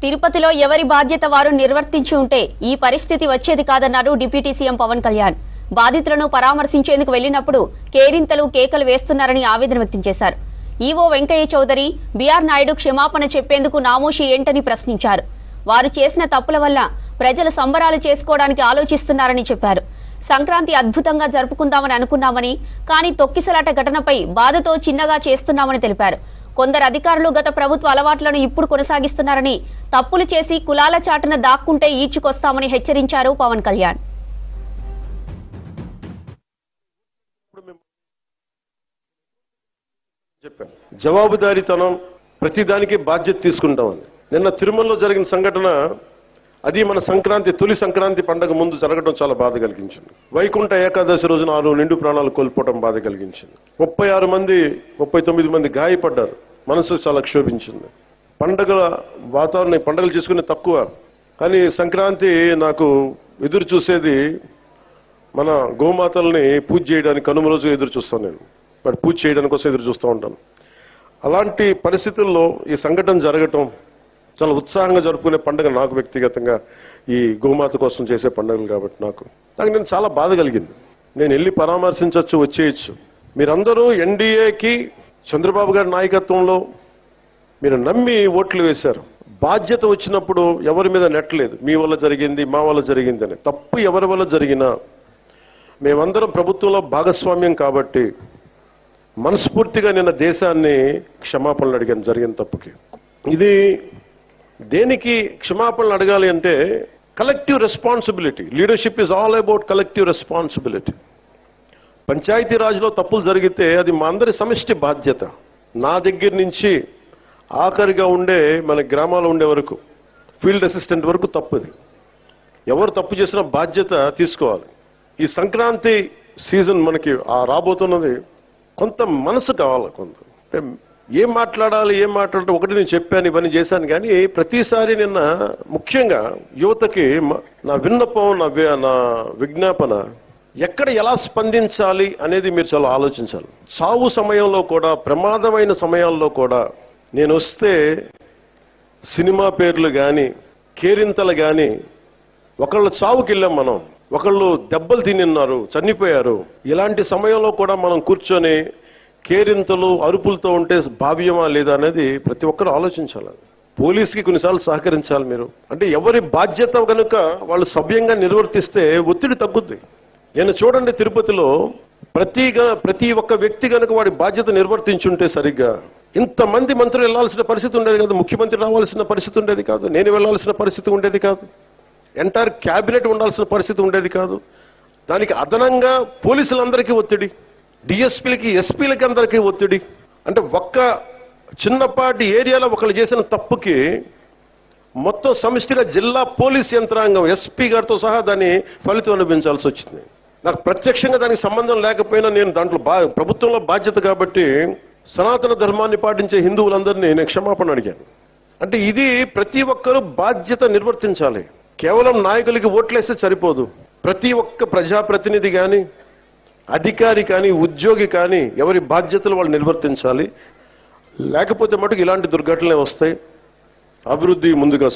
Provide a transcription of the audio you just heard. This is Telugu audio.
తిరుపతిలో ఎవరి బాధ్యత వారు నిర్వర్తించి ఉంటే ఈ పరిస్థితి వచ్చేది కాదన్నారు డిప్యూటీ సీఎం పవన్ కళ్యాణ్. బాధితులను పరామర్శించేందుకు వెళ్లినప్పుడు కేరింతలు కేకలు వేస్తున్నారని ఆవేదన వ్యక్తం చేశారు. ఈవో వెంకయ్య చౌదరి, బీఆర్ నాయుడు క్షమాపణ చెప్పేందుకు నామోషి ఏంటని ప్రశ్నించారు. వారు చేసిన తప్పుల వల్ల ప్రజలు సంబరాలు చేసుకోవడానికి ఆలోచిస్తున్నారని చెప్పారు. సంక్రాంతి అద్భుతంగా జరుపుకుందామని అనుకున్నామని, కానీ తొక్కిసలాట ఘటనపై బాధతో చిన్నగా చేస్తున్నామని తెలిపారు. కొందరు అధికారులు గత ప్రభుత్వ అలవాట్లను ఇప్పుడు కొనసాగిస్తున్నారని, తప్పులు చేసి కులాల చాటున దాక్కుంటే ఈడ్చుకొస్తామని హెచ్చరించారు పవన్ కళ్యాణ్. జవాబుదారీతనం, ప్రతిదానికి బాధ్యత తీసుకుంటామని. నిన్న తిరుమలలో జరిగిన సంఘటన, అది మన సంక్రాంతి, తొలి సంక్రాంతి పండుగ ముందు జరగడం చాలా బాధ కలిగించింది. వైకుంఠ ఏకాదశి రోజున 6 నిండు ప్రాణాలు కోల్పోవడం బాధ కలిగించింది. 36 మంది 39 మంది గాయపడ్డారు. మనసు చాలా క్షోభించింది. పండుగల వాతావరణం, పండుగలు చేసుకునే తక్కువ, కానీ సంక్రాంతి నాకు ఎదురు చూసేది మన గోమాతల్ని పూజ చేయడానికి. కనుమ రోజు ఎదురు చూస్తాను నేను, బట్ పూజ చేయడానికి కోసం ఎదురు చూస్తూ ఉంటాను. అలాంటి పరిస్థితుల్లో ఈ సంఘటన జరగటం, చాలా ఉత్సాహంగా జరుపుకునే పండుగ నాకు వ్యక్తిగతంగా, ఈ గోమాత కోసం చేసే పండుగలు కాబట్టి నాకు నేను చాలా బాధ కలిగింది. నేను వెళ్ళి పరామర్శించవచ్చు, వచ్చేయచ్చు. మీరందరూ ఎన్డీఏకి చంద్రబాబు గారి నాయకత్వంలో మీరు నమ్మి ఓట్లు వేశారు. బాధ్యత వచ్చినప్పుడు ఎవరి మీద నెట్టలేదు. మీ వల్ల జరిగింది, మా వల్ల జరిగింది అని. తప్పు ఎవరి వల్ల జరిగినా మేమందరం ప్రభుత్వంలో భాగస్వామ్యం కాబట్టి మనస్ఫూర్తిగా నిన్న దేశాన్ని క్షమాపణలు అడిగాను జరిగిన తప్పుకి. ఇది దేనికి క్షమాపణలు అడగాలి అంటే collective responsibility. Leadership is all about collective responsibility. పంచాయతీరాజ్లో తప్పులు జరిగితే అది మా అందరి సమిష్టి బాధ్యత. నా దగ్గర నుంచి ఆఖరిగా ఉండే మన గ్రామాల్లో ఉండే వరకు, ఫీల్డ్ అసిస్టెంట్ వరకు తప్పుది. ఎవరు తప్పు చేసినా బాధ్యత తీసుకోవాలి. ఈ సంక్రాంతి సీజన్ మనకి రాబోతున్నది. కొంత మనసు కావాలి. కొంత ఏం మాట్లాడాలి, ఏం మాట్లాడాలి, ఒకటి నేను చెప్పాను, ఇవన్నీ చేశాను. కానీ ప్రతిసారి నిన్న ముఖ్యంగా యువతకి నా విన్నపం, నా విజ్ఞాపన, ఎక్కడ ఎలా స్పందించాలి అనేది మీరు చాలా ఆలోచించాలి. సావు సమయంలో కూడా, ప్రమాదమైన సమయాల్లో కూడా నేను వస్తే సినిమా పేర్లు కానీ, కేరింతలు కానీ, ఒకళ్ళు చావుకి వెళ్ళాం మనం, ఒకళ్ళు దెబ్బలు తిన్నారు, చనిపోయారు. ఇలాంటి సమయంలో కూడా మనం కూర్చొని కేరింతలు, అరుపులతో ఉంటే భావ్యమా లేదా అనేది ప్రతి ఒక్కరు ఆలోచించాలి. పోలీసుకి కొన్నిసార్లు సహకరించాలి మీరు. అంటే ఎవరి బాధ్యత కనుక వాళ్ళు సభ్యంగా నిర్వర్తిస్తే ఒత్తిడి తగ్గుద్ది. నేను చూడండి, తిరుపతిలో ప్రతి ఒక్క వ్యక్తి కనుక వాడి బాధ్యత నిర్వర్తించుంటే సరిగ్గా ఇంతమంది మంత్రులు వెళ్లాల్సిన పరిస్థితి ఉండేది కాదు. ముఖ్యమంత్రి రావాల్సిన పరిస్థితి ఉండేది కాదు. నేను వెళ్లాల్సిన పరిస్థితి ఉండేది కాదు. ఎంటైర్ క్యాబినెట్ ఉండాల్సిన పరిస్థితి ఉండేది కాదు. దానికి అదనంగా పోలీసులందరికీ ఒత్తిడి, డిఎస్పీలకి, ఎస్పీలకి అందరికీ ఒత్తిడి. అంటే ఒక్క చిన్నపాటి ఏరియాలో ఒకళ్ళు చేసిన తప్పుకి మొత్తం సమిష్టిగా జిల్లా పోలీస్ యంత్రాంగం, ఎస్పీ గారితో సహా దాన్ని ఫలితం అనుభవించాల్సి వచ్చింది. నాకు ప్రత్యక్షంగా దానికి సంబంధం లేకపోయినా నేను దాంట్లో ప్రభుత్వంలో బాధ్యత కాబట్టి సనాతన ధర్మాన్ని పాటించే హిందువులందరినీ నేను క్షమాపణ అడిగాను. అంటే ఇది ప్రతి ఒక్కరూ బాధ్యత నిర్వర్తించాలి. కేవలం నాయకులకి ఓట్లేస్తే సరిపోదు. ప్రతి ఒక్క ప్రజాప్రతినిధి కానీ, అధికారి కానీ, ఉద్యోగి కానీ ఎవరి బాధ్యతలు వాళ్ళు నిర్వర్తించాలి. లేకపోతే మటుకు ఇలాంటి దుర్ఘటనలే వస్తాయి. అభివృద్ధి ముందుగా